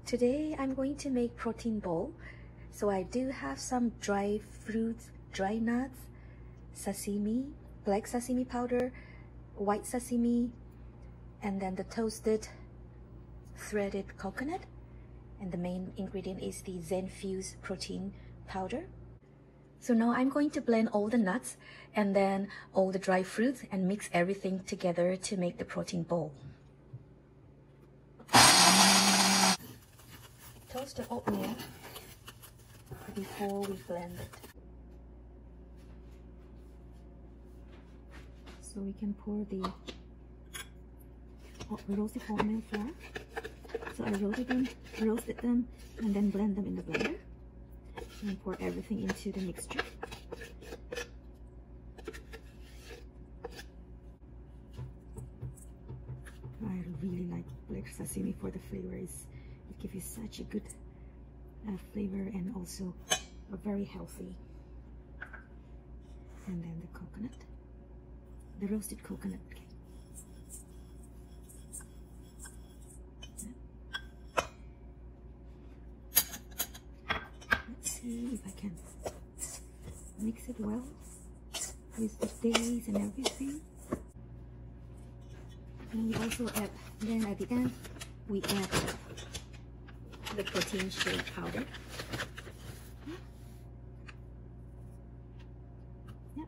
Today I'm going to make protein bowl. So I do have some dry fruits, dry nuts, sesame, black sesame powder, white sesame, and then the toasted threaded coconut. And the main ingredient is the ZenFuze protein powder. So now I'm going to blend all the nuts and then all the dry fruits and mix everything together to make the protein bowl. Toast the oatmeal before we blend it. So we can pour the roasted oatmeal flour. So I roasted them, and then blend them in the blender. And pour everything into the mixture. I really like black sesame for the flavors. It gives you such a good flavor and also very healthy. And then the coconut, the roasted coconut. See if I can mix it well with the dates and everything. And we also add, then at the end, we add the protein shake powder. Yep,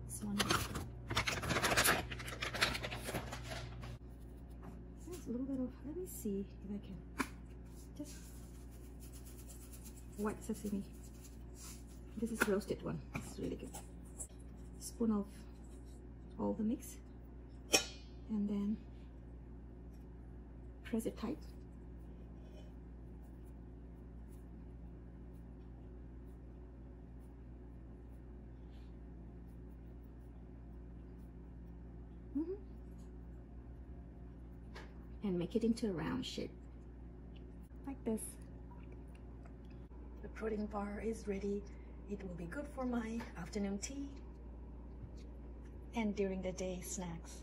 this one. There's a little bit of, let me see if I can, just white sesame. This is roasted one. It's really good. Spoon of all the mix, and then press it tight. And make it into a round shape like this. The protein bar is ready. It will be good for my afternoon tea and during the day snacks.